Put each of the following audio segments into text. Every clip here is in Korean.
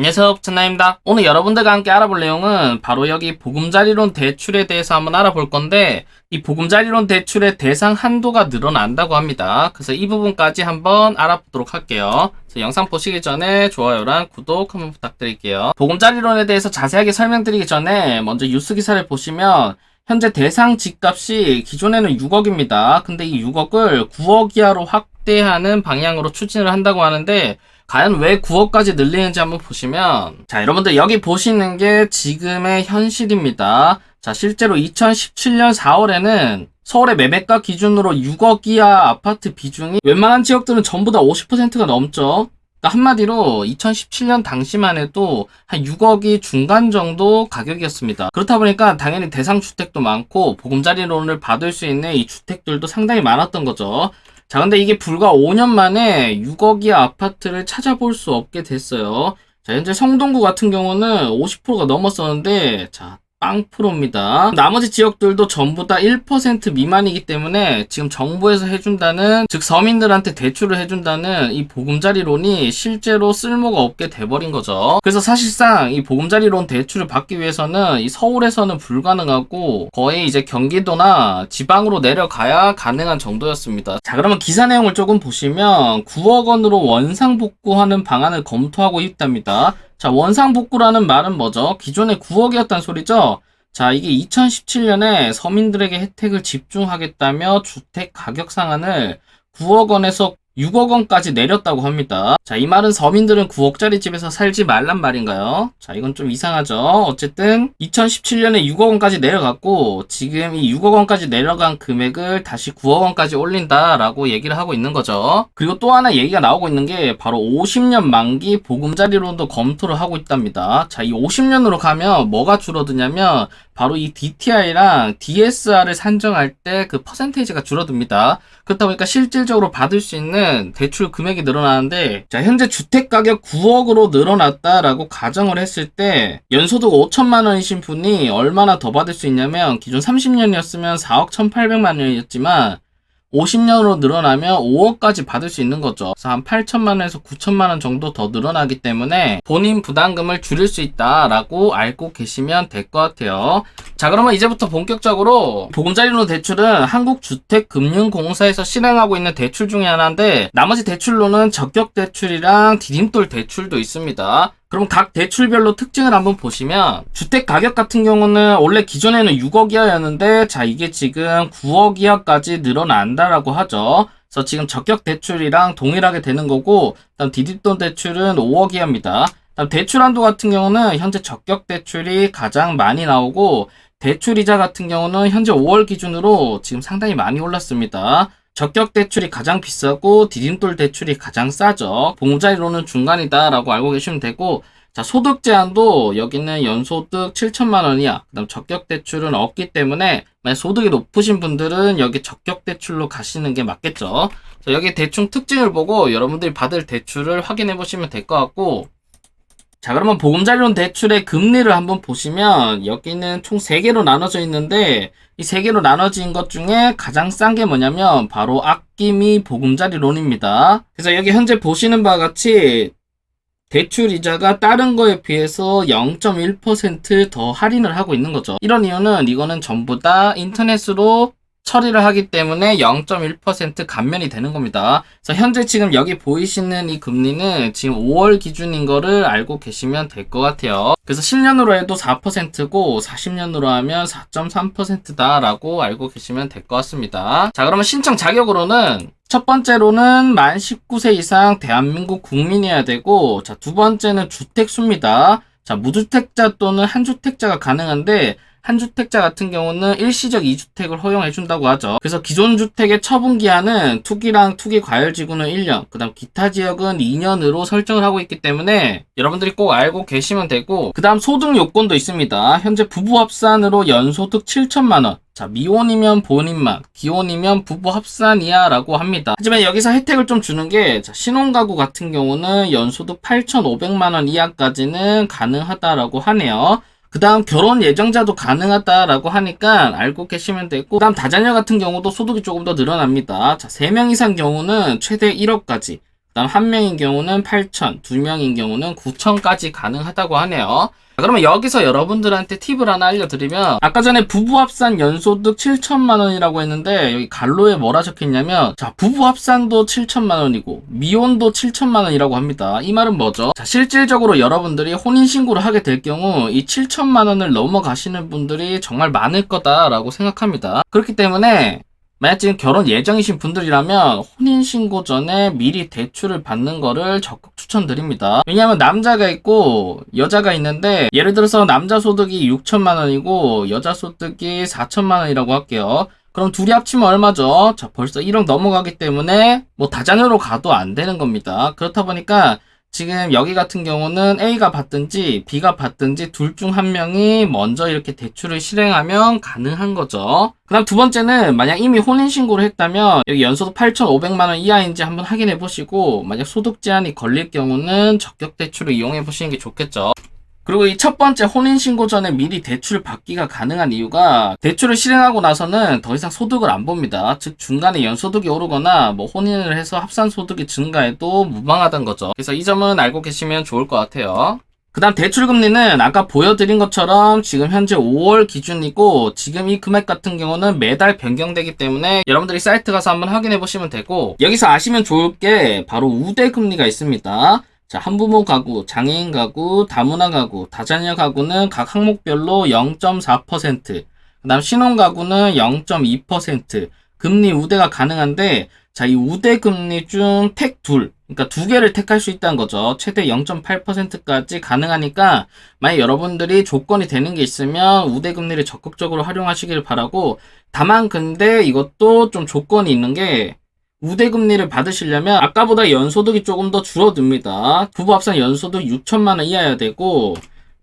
안녕하세요, 부천나입니다. 오늘 여러분들과 함께 알아볼 내용은 바로 여기 보금자리론 대출에 대해서 한번 알아볼 건데, 이 보금자리론 대출의 대상 한도가 늘어난다고 합니다. 그래서 이 부분까지 한번 알아보도록 할게요. 그래서 영상 보시기 전에 좋아요랑 구독 한번 부탁드릴게요. 보금자리론에 대해서 자세하게 설명드리기 전에 먼저 뉴스 기사를 보시면 현재 대상 집값이 기존에는 6억입니다. 근데 이 6억을 9억 이하로 확대하는 방향으로 추진을 한다고 하는데, 과연 왜 9억까지 늘리는지 한번 보시면, 자, 여러분들 여기 보시는 게 지금의 현실입니다. 자, 실제로 2017년 4월에는 서울의 매매가 기준으로 6억 이하 아파트 비중이 웬만한 지역들은 전부 다 50%가 넘죠. 그러니까 한마디로 2017년 당시만 해도 한 6억이 중간 정도 가격이었습니다. 그렇다 보니까 당연히 대상 주택도 많고 보금자리론을 받을 수 있는 이 주택들도 상당히 많았던 거죠. 자, 근데 이게 불과 5년 만에 6억 이하 아파트를 찾아볼 수 없게 됐어요. 자, 현재 성동구 같은 경우는 50%가 넘었었는데, 자, 0%입니다. 나머지 지역들도 전부 다 1% 미만이기 때문에 지금 정부에서 해준다는, 즉 서민들한테 대출을 해준다는 이 보금자리론이 실제로 쓸모가 없게 돼버린 거죠. 그래서 사실상 이 보금자리론 대출을 받기 위해서는 이 서울에서는 불가능하고 거의 이제 경기도나 지방으로 내려가야 가능한 정도였습니다. 자, 그러면 기사 내용을 조금 보시면 9억 원으로 원상복구하는 방안을 검토하고 있답니다. 자, 원상복구라는 말은 뭐죠? 기존에 9억이었단 소리죠? 자, 이게 2017년에 서민들에게 혜택을 집중하겠다며 주택 가격 상한을 9억 원에서 6억 원까지 내렸다고 합니다. 자, 이 말은 서민들은 9억짜리 집에서 살지 말란 말인가요? 자, 이건 좀 이상하죠? 어쨌든 2017년에 6억 원까지 내려갔고 지금 이 6억 원까지 내려간 금액을 다시 9억 원까지 올린다라고 얘기를 하고 있는 거죠. 그리고 또 하나 얘기가 나오고 있는 게 바로 50년 만기 보금자리론도 검토를 하고 있답니다. 자, 이 50년으로 가면 뭐가 줄어드냐면 바로 이 DTI랑 DSR을 산정할 때 그 퍼센테이지가 줄어듭니다. 그렇다 보니까 실질적으로 받을 수 있는 대출 금액이 늘어나는데, 자, 현재 주택가격 9억으로 늘어났다라고 가정을 했을 때 연소득 5천만 원이신 분이 얼마나 더 받을 수 있냐면, 기존 30년이었으면 4억 1,800만 원이었지만 50년으로 늘어나면 5억까지 받을 수 있는 거죠. 그래서 한 8천만 원에서 9천만 원 정도 더 늘어나기 때문에 본인 부담금을 줄일 수 있다라고 알고 계시면 될 것 같아요. 자, 그러면 이제부터 본격적으로 보금자리론 대출은 한국주택금융공사에서 실행하고 있는 대출 중에 하나인데, 나머지 대출로는 적격대출이랑 디딤돌 대출도 있습니다. 그럼 각 대출별로 특징을 한번 보시면, 주택 가격 같은 경우는 원래 기존에는 6억 이하였는데, 자, 이게 지금 9억 이하까지 늘어난다라고 하죠. 그래서 지금 적격 대출이랑 동일하게 되는 거고, 다음 디딤돌 대출은 5억 이하입니다. 다음 대출 한도 같은 경우는 현재 적격 대출이 가장 많이 나오고, 대출이자 같은 경우는 현재 5월 기준으로 지금 상당히 많이 올랐습니다. 적격 대출이 가장 비싸고 디딤돌 대출이 가장 싸죠. 보금자리론은 중간이다라고 알고 계시면 되고, 자, 소득 제한도 여기는 연소득 7천만 원이야. 그다음 적격 대출은 없기 때문에 만약 소득이 높으신 분들은 여기 적격 대출로 가시는 게 맞겠죠. 자, 여기 대충 특징을 보고 여러분들이 받을 대출을 확인해 보시면 될 것 같고, 자, 그러면 보금자리론 대출의 금리를 한번 보시면 여기는 총 3개로 나눠져 있는데, 이 3개로 나눠진 것 중에 가장 싼 게 뭐냐면 바로 아낌이 보금자리론입니다. 그래서 여기 현재 보시는 바와 같이 대출 이자가 다른 거에 비해서 0.1% 더 할인을 하고 있는 거죠. 이런 이유는 이거는 전부 다 인터넷으로 처리를 하기 때문에 0.1% 감면이 되는 겁니다. 그래서 현재 지금 여기 보이시는 이 금리는 지금 5월 기준인 거를 알고 계시면 될 것 같아요. 그래서 10년으로 해도 4%고 40년으로 하면 4.3%다 라고 알고 계시면 될 것 같습니다. 자, 그러면 신청 자격으로는 첫 번째로는 만 19세 이상 대한민국 국민이어야 되고, 자, 두 번째는 주택수입니다. 자, 무주택자 또는 한주택자가 가능한데, 한주택자 같은 경우는 일시적 2주택을 허용해준다고 하죠. 그래서 기존 주택의 처분기한은 투기랑 투기 과열지구는 1년, 그 다음 기타 지역은 2년으로 설정을 하고 있기 때문에 여러분들이 꼭 알고 계시면 되고, 그 다음 소득 요건도 있습니다. 현재 부부 합산으로 연소득 7천만 원. 자, 미혼이면 본인만, 기혼이면 부부 합산이야 라고 합니다. 하지만 여기서 혜택을 좀 주는 게, 자, 신혼가구 같은 경우는 연소득 8,500만 원 이하까지는 가능하다라고 하네요. 그 다음 결혼 예정자도 가능하다라고 하니까 알고 계시면 되고, 그 다음 다자녀 같은 경우도 소득이 조금 더 늘어납니다. 자, 3명 이상 경우는 최대 1억까지, 그다음 1명인 경우는 8천, 2명인 경우는 9천까지 가능하다고 하네요. 그러면 여기서 여러분들한테 팁을 하나 알려드리면, 아까 전에 부부 합산 연소득 7천만 원이라고 했는데 여기 갈로에 뭐라 적혀있냐면, 자, 부부 합산도 7천만 원이고 미혼도 7천만 원이라고 합니다. 이 말은 뭐죠? 자, 실질적으로 여러분들이 혼인신고를 하게 될 경우 이 7천만 원을 넘어가시는 분들이 정말 많을 거다라고 생각합니다. 그렇기 때문에 만약 지금 결혼 예정이신 분들이라면 혼인신고 전에 미리 대출을 받는 거를 적극 추천드립니다. 왜냐하면 남자가 있고 여자가 있는데, 예를 들어서 남자 소득이 6천만 원이고 여자 소득이 4천만 원이라고 할게요. 그럼 둘이 합치면 얼마죠? 자, 벌써 1억 넘어가기 때문에 뭐 다자녀로 가도 안 되는 겁니다. 그렇다 보니까 지금 여기 같은 경우는 A가 받든지 B가 받든지 둘 중 한 명이 먼저 이렇게 대출을 실행하면 가능한 거죠. 그 다음 두 번째는, 만약 이미 혼인신고를 했다면 여기 연소득 8,500만 원 이하인지 한번 확인해 보시고, 만약 소득 제한이 걸릴 경우는 적격 대출을 이용해 보시는 게 좋겠죠. 그리고 이 첫 번째 혼인신고 전에 미리 대출을 받기가 가능한 이유가, 대출을 실행하고 나서는 더 이상 소득을 안 봅니다. 즉 중간에 연소득이 오르거나 뭐 혼인을 해서 합산소득이 증가해도 무방하다는 거죠. 그래서 이 점은 알고 계시면 좋을 것 같아요. 그 다음 대출금리는 아까 보여드린 것처럼 지금 현재 5월 기준이고, 지금 이 금액 같은 경우는 매달 변경되기 때문에 여러분들이 사이트 가서 한번 확인해 보시면 되고, 여기서 아시면 좋을 게 바로 우대금리가 있습니다. 자, 한부모 가구, 장애인 가구, 다문화 가구, 다자녀 가구는 각 항목별로 0.4%, 그 다음 신혼 가구는 0.2% 금리 우대가 가능한데, 자, 이 우대 금리 중 택 그러니까 두 개를 택할 수 있다는 거죠. 최대 0.8%까지 가능하니까 만약 여러분들이 조건이 되는 게 있으면 우대 금리를 적극적으로 활용하시길 바라고, 다만 근데 이것도 좀 조건이 있는 게, 우대금리를 받으시려면 아까보다 연소득이 조금 더 줄어듭니다. 부부 합산 연소득 6천만 원 이하여야 되고,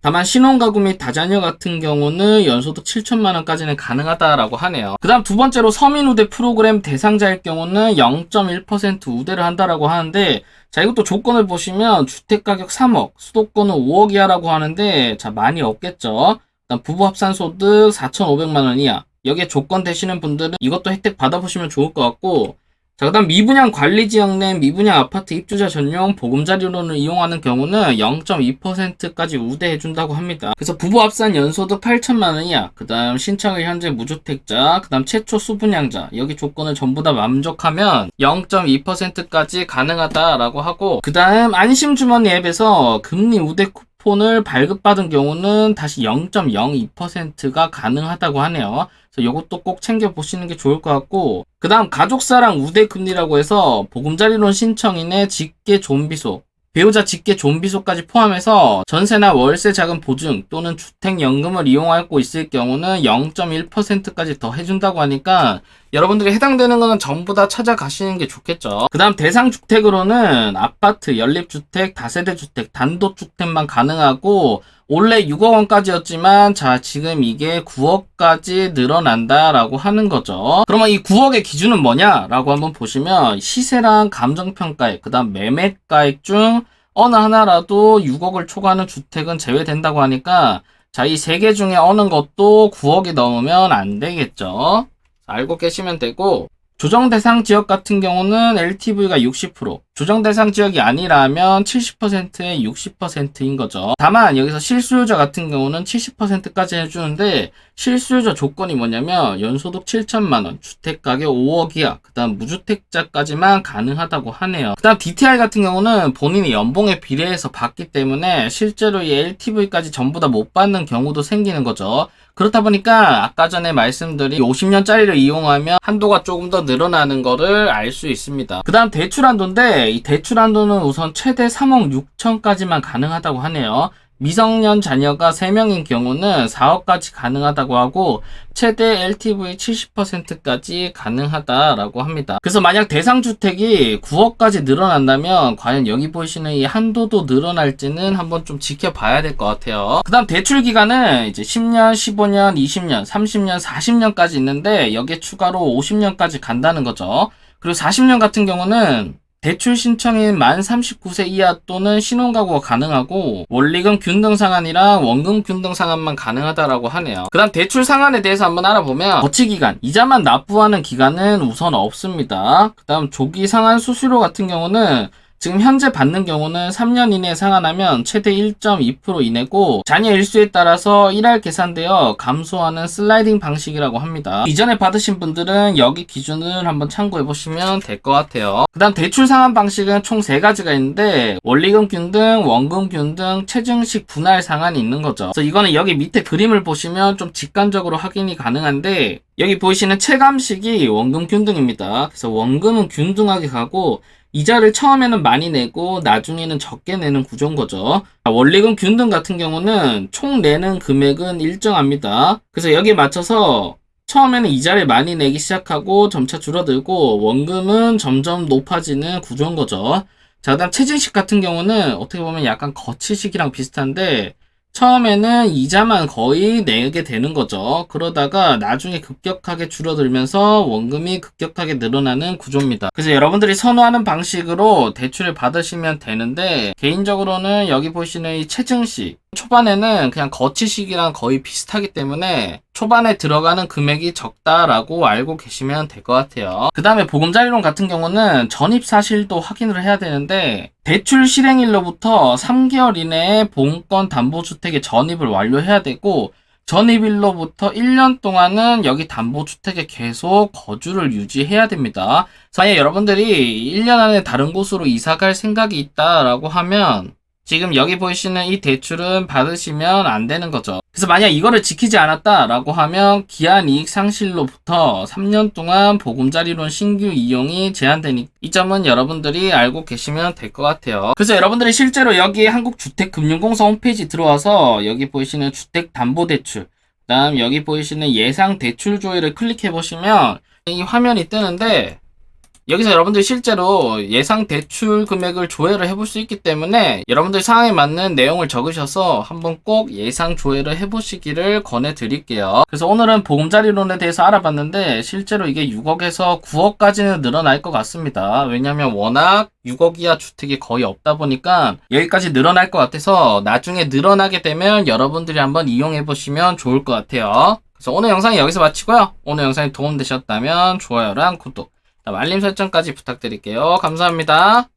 다만 신혼가구 및 다자녀 같은 경우는 연소득 7천만 원까지는 가능하다라고 하네요. 그 다음 두 번째로 서민우대 프로그램 대상자일 경우는 0.1% 우대를 한다라고 하는데, 자, 이것도 조건을 보시면 주택가격 3억, 수도권은 5억 이하라고 하는데, 자, 많이 없겠죠. 그다음 부부 합산 소득 4,500만 원 이하, 여기에 조건 되시는 분들은 이것도 혜택 받아보시면 좋을 것 같고, 자, 그 다음 미분양 관리지역 내 미분양 아파트 입주자 전용 보금자리론을 이용하는 경우는 0.2%까지 우대해준다고 합니다. 그래서 부부 합산 연소득 8천만 원 이하, 그 다음 신청일 현재 무주택자, 그 다음 최초 수분양자, 여기 조건을 전부 다 만족하면 0.2%까지 가능하다라고 하고, 그 다음 안심주머니 앱에서 금리 우대 쿠폰을 발급받은 경우는 다시 0.02%가 가능하다고 하네요. 그래서 이것도 꼭 챙겨보시는 게 좋을 것 같고, 그 다음 가족사랑 우대금리라고 해서 보금자리론 신청인의 직계 존비속, 배우자 직계 존비속까지 포함해서 전세나 월세 자금 보증 또는 주택연금을 이용하고 있을 경우는 0.1%까지 더 해준다고 하니까 여러분들이 해당되는 거는 전부 다 찾아가시는 게 좋겠죠. 그 다음 대상주택으로는 아파트, 연립주택, 다세대주택, 단독주택만 가능하고, 원래 6억 원까지였지만 자, 지금 이게 9억까지 늘어난다라고 하는 거죠. 그러면 이 9억의 기준은 뭐냐라고 한번 보시면, 시세랑 감정평가액, 그 다음 매매가액 중 어느 하나라도 6억을 초과하는 주택은 제외된다고 하니까, 자, 이 세 개 중에 어느 것도 9억이 넘으면 안 되겠죠. 알고 계시면 되고, 조정 대상 지역 같은 경우는 LTV가 60%, 조정 대상 지역이 아니라면 70%에 60%인 거죠. 다만 여기서 실수요자 같은 경우는 70%까지 해주는데, 실수요자 조건이 뭐냐면 연소득 7천만 원, 주택가격 5억 이하, 그 다음 무주택자까지만 가능하다고 하네요. 그 다음 DTI 같은 경우는 본인이 연봉에 비례해서 받기 때문에 실제로 이 LTV까지 전부 다 못 받는 경우도 생기는 거죠. 그렇다 보니까 아까 전에 말씀드린 50년짜리를 이용하면 한도가 조금 더 늘어나는 거를 알 수 있습니다. 그 다음 대출 한도인데, 이 대출 한도는 우선 최대 3억 6천까지만 가능하다고 하네요. 미성년 자녀가 3명인 경우는 4억까지 가능하다고 하고, 최대 LTV 70%까지 가능하다라고 합니다. 그래서 만약 대상주택이 9억까지 늘어난다면 과연 여기 보시는 이 한도도 늘어날지는 한번 좀 지켜봐야 될 것 같아요. 그 다음 대출 기간은 이제 10년, 15년, 20년, 30년, 40년까지 있는데, 여기에 추가로 50년까지 간다는 거죠. 그리고 40년 같은 경우는 대출 신청인 만 39세 이하 또는 신혼가구가 가능하고, 원리금 균등 상환이랑 원금 균등 상환만 가능하다라고 하네요. 그 다음 대출 상환에 대해서 한번 알아보면, 거치기간, 이자만 납부하는 기간은 우선 없습니다. 그 다음 조기 상환 수수료 같은 경우는 지금 현재 받는 경우는 3년 이내에 상환하면 최대 1.2% 이내고 자녀 일수에 따라서 1할 계산되어 감소하는 슬라이딩 방식이라고 합니다. 이전에 받으신 분들은 여기 기준을 한번 참고해 보시면 될 것 같아요. 그 다음 대출 상환 방식은 총 3가지가 있는데 원리금 균등, 원금 균등, 체증식 분할 상환이 있는 거죠. 그래서 이거는 여기 밑에 그림을 보시면 좀 직관적으로 확인이 가능한데 여기 보이시는 체감식이 원금 균등입니다. 그래서 원금은 균등하게 가고 이자를 처음에는 많이 내고 나중에는 적게 내는 구조인 거죠. 원리금 균등 같은 경우는 총 내는 금액은 일정합니다. 그래서 여기에 맞춰서 처음에는 이자를 많이 내기 시작하고 점차 줄어들고 원금은 점점 높아지는 구조인 거죠. 자, 그다음 체증식 같은 경우는 어떻게 보면 약간 거치식이랑 비슷한데 처음에는 이자만 거의 내게 되는 거죠. 그러다가 나중에 급격하게 줄어들면서 원금이 급격하게 늘어나는 구조입니다. 그래서 여러분들이 선호하는 방식으로 대출을 받으시면 되는데 개인적으로는 여기 보시는 이 체증식 초반에는 그냥 거치식이랑 거의 비슷하기 때문에 초반에 들어가는 금액이 적다라고 알고 계시면 될 것 같아요. 그 다음에 보금자리론 같은 경우는 전입 사실도 확인을 해야 되는데 대출 실행일로부터 3개월 이내에 보험권 담보주택의 전입을 완료해야 되고 전입일로부터 1년 동안은 여기 담보주택에 계속 거주를 유지해야 됩니다. 만약 여러분들이 1년 안에 다른 곳으로 이사갈 생각이 있다라고 하면 지금 여기 보이시는 이 대출은 받으시면 안 되는 거죠. 그래서 만약 이거를 지키지 않았다라고 하면 기한이익 상실로부터 3년 동안 보금자리론 신규 이용이 제한되니 이 점은 여러분들이 알고 계시면 될 것 같아요. 그래서 여러분들이 실제로 여기 한국주택금융공사 홈페이지 들어와서 여기 보이시는 주택담보대출 그다음 여기 보이시는 예상대출 조회를 클릭해 보시면 이 화면이 뜨는데 여기서 여러분들이 실제로 예상 대출 금액을 조회를 해볼 수 있기 때문에 여러분들 상황에 맞는 내용을 적으셔서 한번 꼭 예상 조회를 해보시기를 권해드릴게요. 그래서 오늘은 보금자리론에 대해서 알아봤는데 실제로 이게 6억에서 9억까지는 늘어날 것 같습니다. 왜냐면 워낙 6억 이하 주택이 거의 없다 보니까 여기까지 늘어날 것 같아서 나중에 늘어나게 되면 여러분들이 한번 이용해보시면 좋을 것 같아요. 그래서 오늘 영상이 여기서 마치고요. 오늘 영상이 도움되셨다면 좋아요랑 구독 알림 설정까지 부탁드릴게요. 감사합니다.